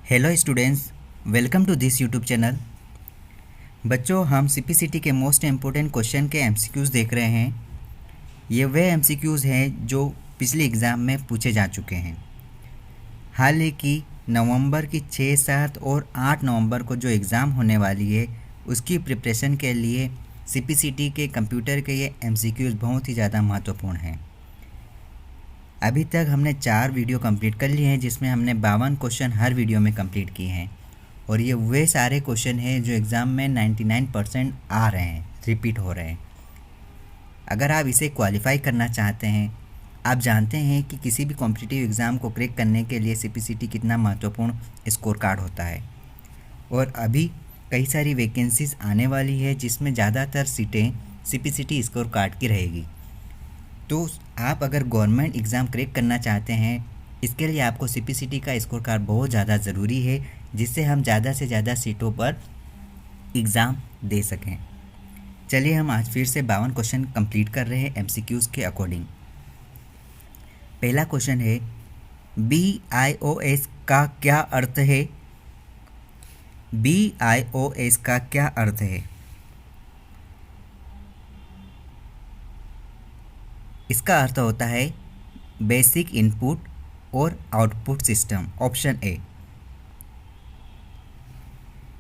Hello students, welcome to this YouTube channel. बच्चों, हम CPCT के मोस्ट इम्पोर्टेंट क्वेश्चन के एमसीक्यूज़ देख रहे हैं। ये वे एमसीक्यूज़ हैं जो पिछले एग्ज़ाम में पूछे जा चुके हैं। हाल ही की नवंबर की 6, 7 और 8 नवंबर को जो एग्ज़ाम होने वाली है उसकी प्रिपरेशन के लिए सीपीसीटी के कंप्यूटर के ये एमसीक्यूज़ बहुत ही ज़्यादा महत्वपूर्ण हैं। अभी तक हमने 4 वीडियो कंप्लीट कर लिए हैं, जिसमें हमने 52 क्वेश्चन हर वीडियो में कंप्लीट किए हैं और ये वे सारे क्वेश्चन हैं जो एग्ज़ाम में 99% आ रहे हैं, रिपीट हो रहे हैं। अगर आप इसे क्वालिफाई करना चाहते हैं, आप जानते हैं कि किसी भी कॉम्पिटिटिव एग्ज़ाम को क्रैक करने के लिए सीपीसीटी कितना महत्वपूर्ण स्कोर कार्ड होता है। और अभी कई सारी वैकेंसीज़ आने वाली है जिसमें ज़्यादातर सीटें सीपीसीटी स्कोर कार्ड की रहेगी। तो आप अगर गवर्नमेंट एग्ज़ाम क्रैक करना चाहते हैं, इसके लिए आपको सीपीसीटी का स्कोर कार्ड बहुत ज़्यादा ज़रूरी है, जिससे हम ज़्यादा से ज़्यादा सीटों पर एग्ज़ाम दे सकें। चलिए हम आज फिर से 52 क्वेश्चन कंप्लीट कर रहे हैं एमसीक्यूज़ के अकॉर्डिंग। पहला क्वेश्चन है, BIOS का क्या अर्थ है? BIOS का क्या अर्थ है? इसका अर्थ होता है बेसिक इनपुट और आउटपुट सिस्टम। Option A.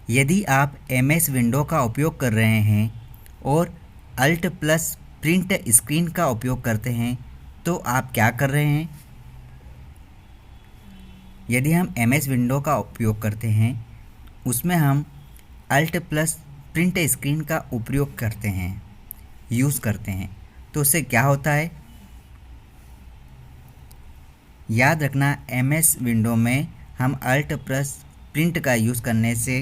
यदि आप MS विंडो का उपयोग कर रहे हैं और अल्ट प्लस प्रिंट स्क्रीन का उपयोग करते हैं तो आप क्या कर रहे हैं? यदि हम MS विंडो का उपयोग करते हैं, उसमें हम अल्ट प्लस प्रिंट स्क्रीन का उपयोग करते हैं, यूज़ करते हैं, तो उससे क्या होता है? याद रखना, MS विंडो में हम अल्ट प्लस प्रिंट का यूज़ करने से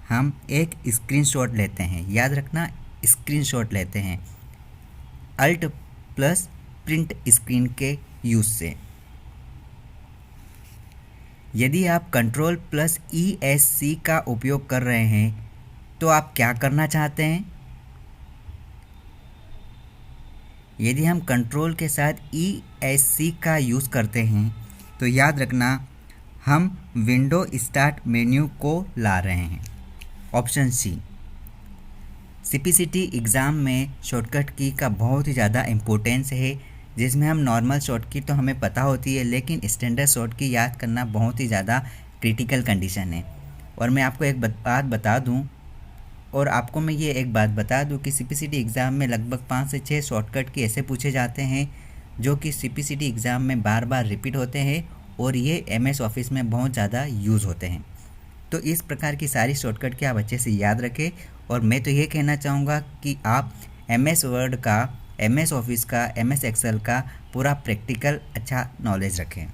हम एक स्क्रीनशॉट लेते हैं। याद रखना, स्क्रीनशॉट लेते हैं अल्ट प्लस प्रिंट स्क्रीन के यूज़ से। यदि आप कंट्रोल प्लस ESC का उपयोग कर रहे हैं तो आप क्या करना चाहते हैं? यदि हम कंट्रोल के साथ ESC का यूज़ करते हैं तो याद रखना, हम विंडो स्टार्ट मेन्यू को ला रहे हैं। Option C. सीपीसीटी एग्ज़ाम में शॉर्टकट की का बहुत ही ज़्यादा इम्पोर्टेंस है, जिसमें हम नॉर्मल शॉर्ट की तो हमें पता होती है, लेकिन स्टैंडर्ड शॉर्ट की याद करना बहुत ही ज़्यादा क्रिटिकल कंडीशन है। और मैं आपको एक बात बता दूं, और आपको मैं ये एक बात बता दूं कि सीपीसीटी एग्ज़ाम में लगभग 5 से 6 शॉर्टकट की ऐसे पूछे जाते हैं जो कि सीपीसीटी एग्ज़ाम में बार बार रिपीट होते हैं और ये MS ऑफिस में बहुत ज़्यादा यूज़ होते हैं। तो इस प्रकार की सारी शॉर्टकट के आप अच्छे से याद रखें। और मैं तो ये कहना चाहूँगा कि आप MS वर्ड का, MS ऑफिस का, MS एक्सेल का पूरा प्रैक्टिकल अच्छा नॉलेज रखें।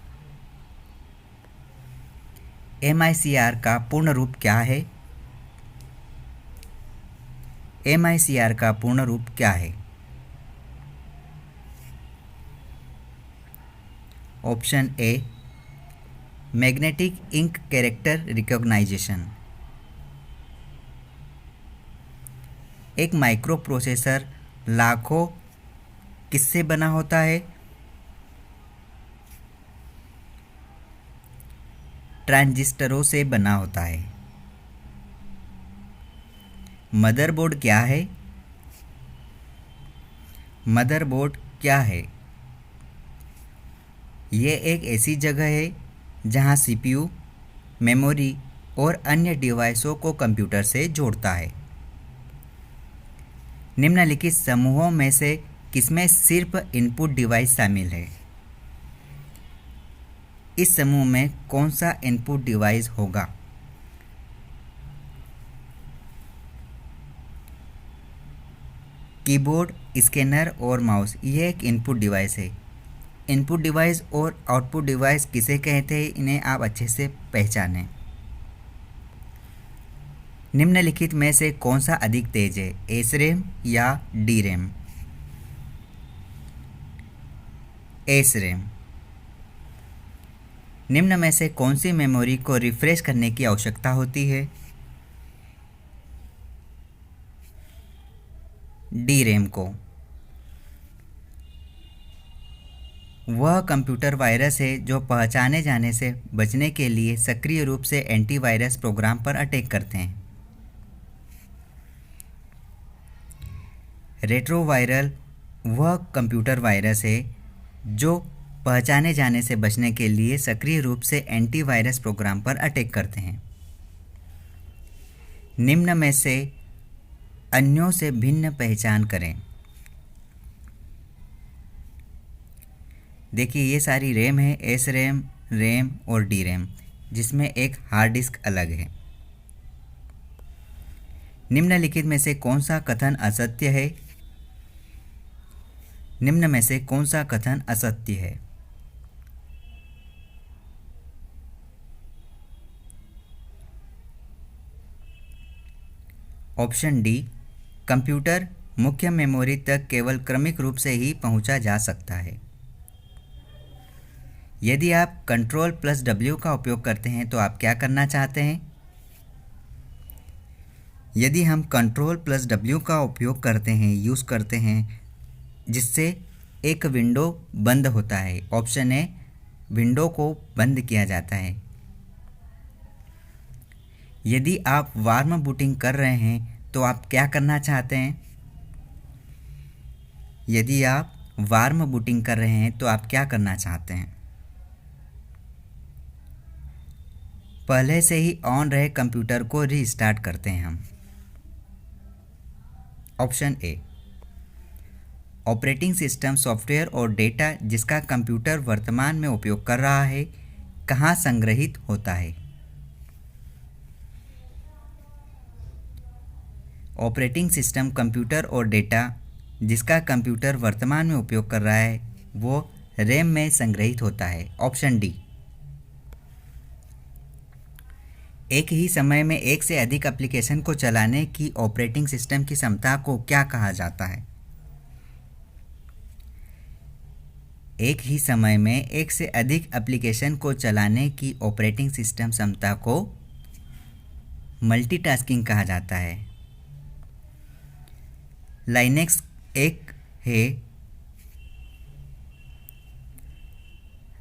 MICR का पूर्ण रूप क्या है? MICR का पूर्ण रूप क्या है? Option A, magnetic ink character recognization. एक माइक्रो प्रोसेसर लाखों किससे बना होता है? ट्रांजिस्टरों से बना होता है। मदरबोर्ड क्या है? मदरबोर्ड क्या है? ये एक ऐसी जगह है जहां CPU, मेमोरी और अन्य डिवाइसों को कंप्यूटर से जोड़ता है। निम्नलिखित समूहों में से किसमें सिर्फ इनपुट डिवाइस शामिल है? इस समूह में कौन सा इनपुट डिवाइस होगा? कीबोर्ड, स्कैनर और माउस, यह एक इनपुट डिवाइस है। इनपुट डिवाइस और आउटपुट डिवाइस किसे कहते हैं, इन्हें आप अच्छे से पहचानें। निम्नलिखित में से कौन सा अधिक तेज है, SRAM या DRAM? SRAM। निम्न में से कौन सी मेमोरी को रिफ्रेश करने की आवश्यकता होती है? DRAM को। वह कंप्यूटर वायरस है जो पहचाने जाने से बचने के लिए सक्रिय रूप से एंटीवायरस प्रोग्राम पर अटैक करते हैं। रेट्रोवायरल वह कंप्यूटर वायरस है जो पहचाने जाने से बचने के लिए सक्रिय रूप से एंटीवायरस प्रोग्राम पर अटैक करते हैं। निम्न में से अन्यों से भिन्न पहचान करें। देखिए ये सारी रैम है, एस रैम, रैम और डी रैम, जिसमें एक हार्ड डिस्क अलग है। निम्नलिखित में से कौन सा कथन असत्य है? निम्न में से कौन सा कथन असत्य है? ऑप्शन डी, कंप्यूटर मुख्य मेमोरी तक केवल क्रमिक रूप से ही पहुंचा जा सकता है। यदि आप Ctrl+W का उपयोग करते हैं तो आप क्या करना चाहते हैं? यदि हम Ctrl+W का उपयोग करते हैं, यूज़ करते हैं, जिससे एक विंडो बंद होता है। ऑप्शन ए, विंडो को बंद किया जाता है। यदि आप वार्म बूटिंग कर रहे हैं तो आप क्या करना चाहते हैं? यदि आप वार्म बूटिंग कर रहे हैं तो आप क्या करना चाहते हैं? पहले से ही ऑन रहे कंप्यूटर को रीस्टार्ट करते हैं हम। Option A, operating system software और डेटा जिसका कंप्यूटर वर्तमान में उपयोग कर रहा है कहाँ संग्रहित होता है? ऑपरेटिंग सिस्टम कंप्यूटर और डेटा जिसका कंप्यूटर वर्तमान में उपयोग कर रहा है वो रैम में संग्रहित होता है। ऑप्शन डी, एक ही समय में एक से अधिक एप्लीकेशन को चलाने की ऑपरेटिंग सिस्टम की क्षमता को क्या कहा जाता है? एक ही समय में एक से अधिक एप्लीकेशन को चलाने की ऑपरेटिंग सिस्टम क्षमता को मल्टीटास्किंग कहा जाता है। लाइनेक्स एक है।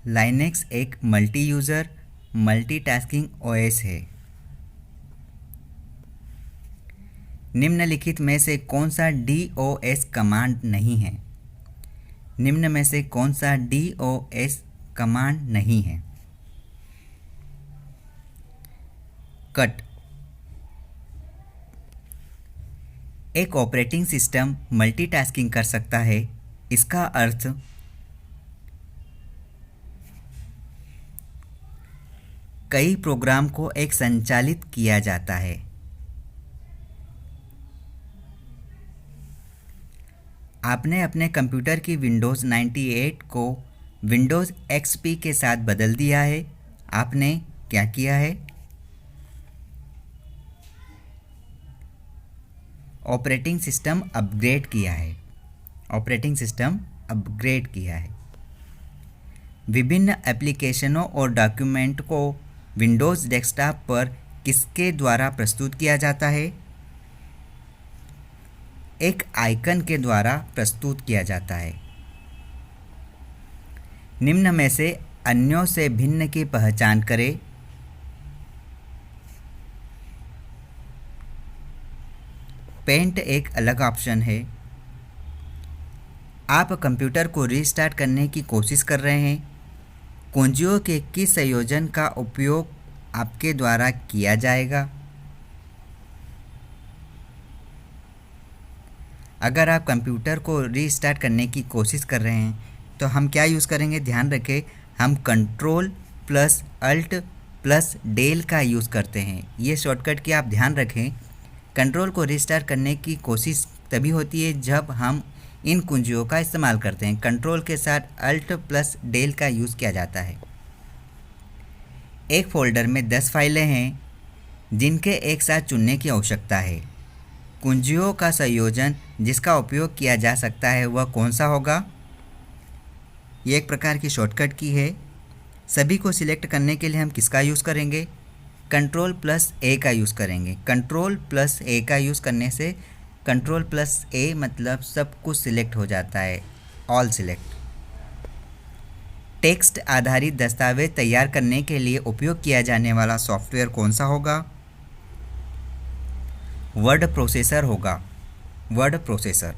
लाइनेक्स एक मल्टी यूज़र मल्टीटास्किंग ओएस है। निम्नलिखित में से कौन सा DOS कमांड नहीं है? निम्न में से कौन सा DOS कमांड नहीं है? कट, एक ऑपरेटिंग सिस्टम मल्टीटास्किंग कर सकता है। इसका अर्थ कई प्रोग्राम को एक संचालित किया जाता है। आपने अपने कंप्यूटर की विंडोज़ 98 को विंडोज़ XP के साथ बदल दिया है। आपने क्या किया है? ऑपरेटिंग सिस्टम अपग्रेड किया है। ऑपरेटिंग सिस्टम अपग्रेड किया है। विभिन्न एप्लीकेशनों और डॉक्यूमेंट को विंडोज़ डेस्कटॉप पर किसके द्वारा प्रस्तुत किया जाता है? एक आइकन के द्वारा प्रस्तुत किया जाता है। निम्न में से अन्यों से भिन्न की पहचान करें। पेंट एक अलग ऑप्शन है। आप कंप्यूटर को रीस्टार्ट करने की कोशिश कर रहे हैं। कुंजियों के किस संयोजन का उपयोग आपके द्वारा किया जाएगा? अगर आप कंप्यूटर को रीस्टार्ट करने की कोशिश कर रहे हैं तो हम क्या यूज़ करेंगे? ध्यान रखें, हम Ctrl+Alt+Del का यूज़ करते हैं। ये शॉर्टकट की आप ध्यान रखें। कंट्रोल को रीस्टार्ट करने की कोशिश तभी होती है जब हम इन कुंजियों का इस्तेमाल करते हैं। कंट्रोल के साथ Alt+Del का यूज़ किया जाता है। एक फ़ोल्डर में 10 फाइलें हैं जिनके एक साथ चुनने की आवश्यकता है। कुंजियों का संयोजन जिसका उपयोग किया जा सकता है वह कौन सा होगा? ये एक प्रकार की शॉर्टकट की है। सभी को सिलेक्ट करने के लिए हम किसका यूज़ करेंगे? Ctrl+A का यूज़ करेंगे। Ctrl+A का यूज़ करने से Ctrl+A मतलब सब कुछ सिलेक्ट हो जाता है, ऑल सिलेक्ट। टेक्स्ट आधारित दस्तावेज तैयार करने के लिए उपयोग किया जाने वाला सॉफ्टवेयर कौन सा होगा? वर्ड प्रोसेसर होगा, वर्ड प्रोसेसर।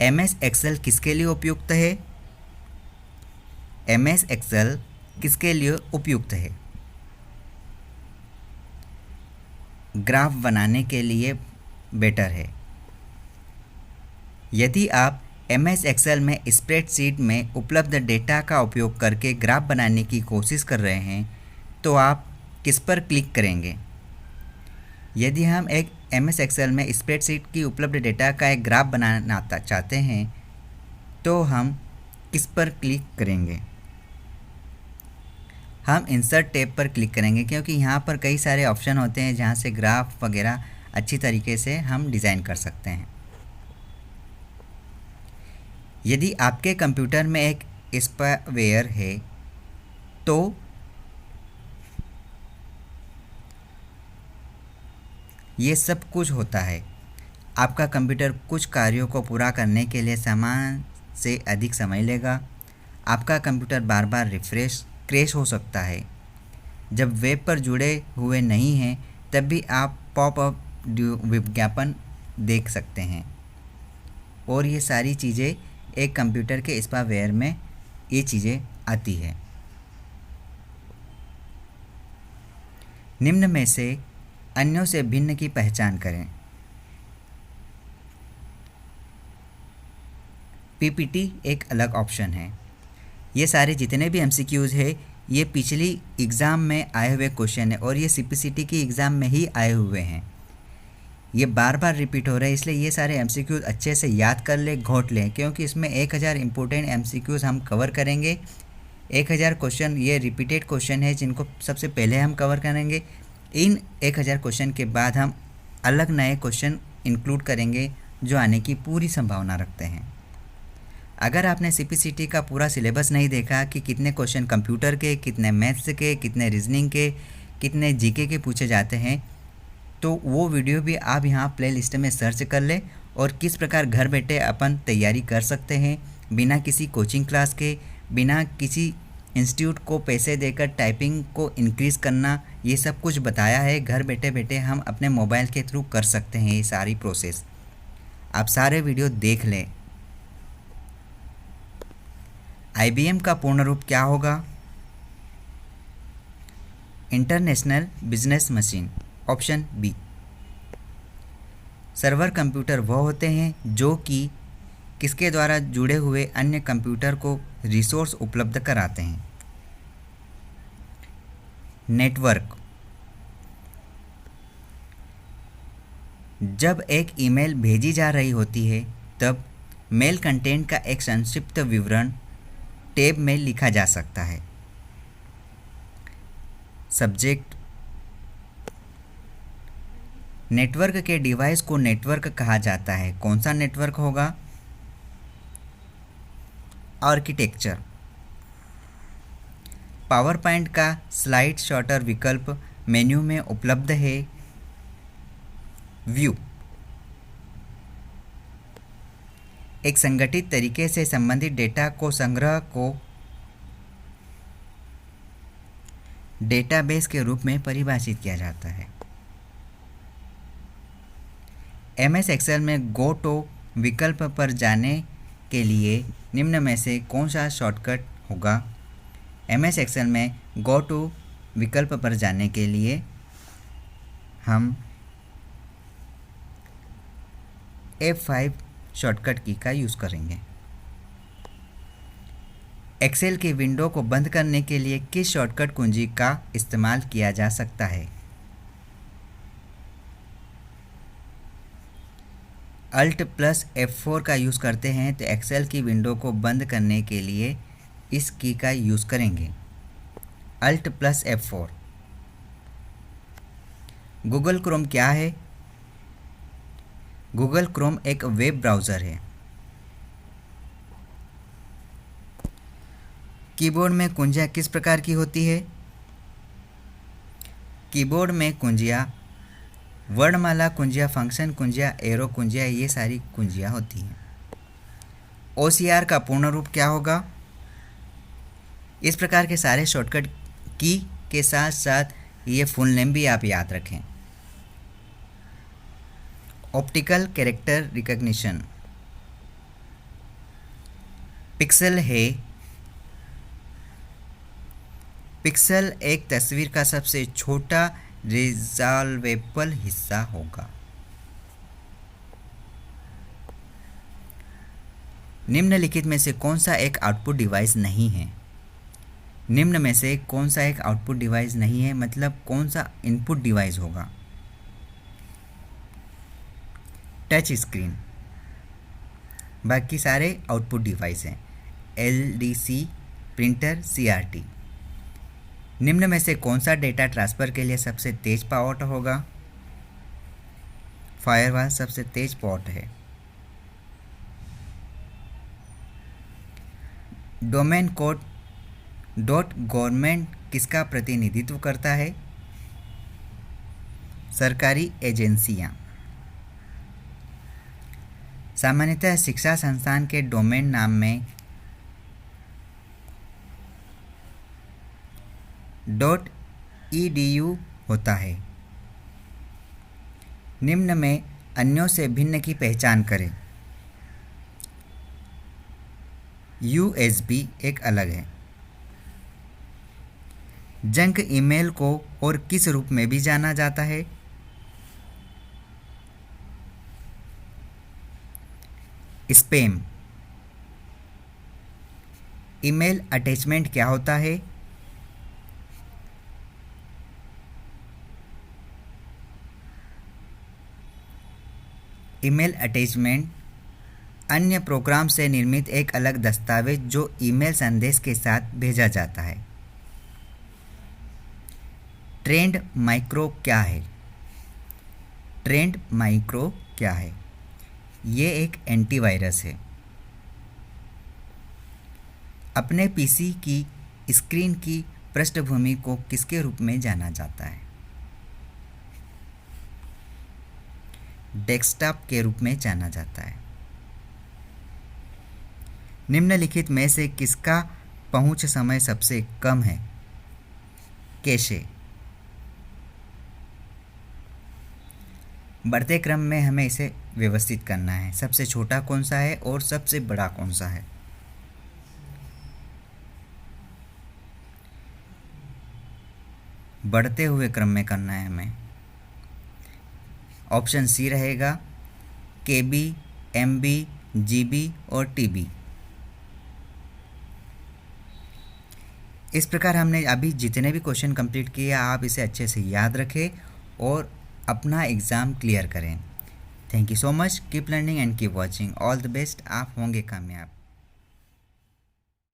MS एक्सेल किसके लिए उपयुक्त है? MS एक्सेल किसके लिए उपयुक्त है? ग्राफ बनाने के लिए बेटर है। यदि आप MS एक्सेल में स्प्रेडशीट में उपलब्ध डेटा का उपयोग करके ग्राफ बनाने की कोशिश कर रहे हैं तो आप किस पर क्लिक करेंगे? यदि हम एक MS एक्सेल में स्प्रेडशीट की उपलब्ध डेटा का एक ग्राफ बनाना चाहते हैं तो हम किस पर क्लिक करेंगे? हम इंसर्ट टैब पर क्लिक करेंगे, क्योंकि यहाँ पर कई सारे ऑप्शन होते हैं जहाँ से ग्राफ वगैरह अच्छी तरीके से हम डिज़ाइन कर सकते हैं। यदि आपके कंप्यूटर में एक स्पावेयर है तो ये सब कुछ होता है। आपका कंप्यूटर कुछ कार्यों को पूरा करने के लिए समान से अधिक समय लेगा। आपका कंप्यूटर बार बार क्रैश हो सकता है। जब वेब पर जुड़े हुए नहीं हैं तब भी आप पॉपअप विज्ञापन देख सकते हैं। और ये सारी चीज़ें एक कंप्यूटर के स्पावेयर में ये चीज़ें आती है। निम्न में से अन्यों से भिन्न की पहचान करें। PPT एक अलग ऑप्शन है। ये सारे जितने भी MCQs है ये पिछली एग्ज़ाम में आए हुए क्वेश्चन है और ये CPCT की एग्ज़ाम में ही आए हुए हैं। ये बार बार रिपीट हो रहे हैं, इसलिए ये सारे MCQs अच्छे से याद कर ले, घोट लें, क्योंकि इसमें 1000 इम्पोर्टेंट MCQs हम कवर करेंगे। 1000 क्वेश्चन ये रिपीटेड क्वेश्चन है जिनको सबसे पहले हम कवर करेंगे। इन 1000 क्वेश्चन के बाद हम अलग नए क्वेश्चन इंक्लूड करेंगे जो आने की पूरी संभावना रखते हैं। अगर आपने CPCT का पूरा सिलेबस नहीं देखा कि कितने क्वेश्चन कंप्यूटर के, कितने मैथ्स के, कितने रीजनिंग के, कितने GK के पूछे जाते हैं, तो वो वीडियो भी आप यहाँ प्लेलिस्ट में सर्च कर ले और किस प्रकार घर बैठे अपन तैयारी कर सकते हैं बिना किसी कोचिंग क्लास के, बिना किसी इंस्टीट्यूट को पैसे देकर टाइपिंग को इंक्रीज़ करना, ये सब कुछ बताया है। घर बैठे बैठे हम अपने मोबाइल के थ्रू कर सकते हैं ये सारी प्रोसेस। आप सारे वीडियो देख लें। IBM का पूर्ण रूप क्या होगा? International business machine, option B. Server computer वह होते हैं जो कि किसके द्वारा जुड़े हुए अन्य कंप्यूटर को रिसोर्स उपलब्ध कराते हैं? नेटवर्क। जब एक ईमेल भेजी जा रही होती है तब मेल कंटेंट का एक संक्षिप्त विवरण टैब में लिखा जा सकता है। सब्जेक्ट। नेटवर्क के डिवाइस को नेटवर्क कहा जाता है। कौन सा नेटवर्क होगा? आर्किटेक्चर। पावर पॉइंट का स्लाइड शॉर्टर विकल्प मेन्यू में उपलब्ध है। व्यू। एक संगठित तरीके से संबंधित डेटा को संग्रह को डेटाबेस के रूप में परिभाषित किया जाता है। MS एक्सेल में गो टू विकल्प पर जाने के लिए निम्न में से कौन सा शॉर्टकट होगा? MS एक्सेल में गो टू विकल्प पर जाने के लिए हम F5 शॉर्टकट की का यूज़ करेंगे। एक्सेल की विंडो को बंद करने के लिए किस शॉर्टकट कुंजी का इस्तेमाल किया जा सकता है? Alt+F4 का यूज़ करते हैं तो एक्सेल की विंडो को बंद करने के लिए इस की का यूज़ करेंगे, Alt+F4। गूगल क्रोम क्या है? गूगल क्रोम एक वेब ब्राउज़र है। कीबोर्ड में कुंजियाँ किस प्रकार की होती है? कीबोर्ड में कुंजियाँ वर्णमाला कुंजियाँ, फंक्शन कुंजियाँ, एरो कुंजियाँ, ये सारी कुंजियाँ होती हैं। OCR का पूर्ण रूप क्या होगा? इस प्रकार के सारे शॉर्टकट की के साथ साथ ये फुल नेम भी आप याद रखें। Optical character recognition. पिक्सल है। पिक्सल एक तस्वीर का सबसे छोटा रिजॉल्वेबल हिस्सा होगा। निम्नलिखित में से कौन सा एक आउटपुट डिवाइस नहीं है? निम्न में से कौन सा एक आउटपुट डिवाइस नहीं है, मतलब कौन सा इनपुट डिवाइस होगा? Touch screen. बाकी सारे आउटपुट डिवाइस हैं, LDC, प्रिंटर, CRT। निम्न में से कौन सा डेटा ट्रांसफ़र के लिए सबसे तेज पोर्ट होगा? फायरवॉल सबसे तेज पोर्ट है। डोमेन कोड .गवर्नमेंट किसका प्रतिनिधित्व करता है? सरकारी एजेंसियां। सामान्यतः शिक्षा संस्थान के डोमेन नाम में .edu होता है। निम्न में अन्यों से भिन्न की पहचान करें। USB एक अलग है। जंक ईमेल को और किस रूप में भी जाना जाता है? स्पैम। ईमेल अटैचमेंट क्या होता है? ईमेल अटैचमेंट अन्य प्रोग्राम से निर्मित एक अलग दस्तावेज जो ईमेल संदेश के साथ भेजा जाता है। ट्रेंड माइक्रो क्या है? ट्रेंड माइक्रो क्या है? ये एक एंटीवायरस है। अपने PC की स्क्रीन की पृष्ठभूमि को किसके रूप में जाना जाता है? डेस्कटॉप के रूप में जाना जाता है। निम्नलिखित में से किसका पहुंच समय सबसे कम है? कैशे। बढ़ते क्रम में हमें इसे व्यवस्थित करना है। सबसे छोटा कौन सा है और सबसे बड़ा कौन सा है? बढ़ते हुए क्रम में करना है हमें। ऑप्शन C रहेगा, KB, MB, GB और TB। इस प्रकार हमने अभी जितने भी क्वेश्चन कंप्लीट किए आप इसे अच्छे से याद रखें और अपना एग्ज़ाम क्लियर करें। Thank you so much. Keep learning and keep watching. All the best. आप होंगे कामयाब।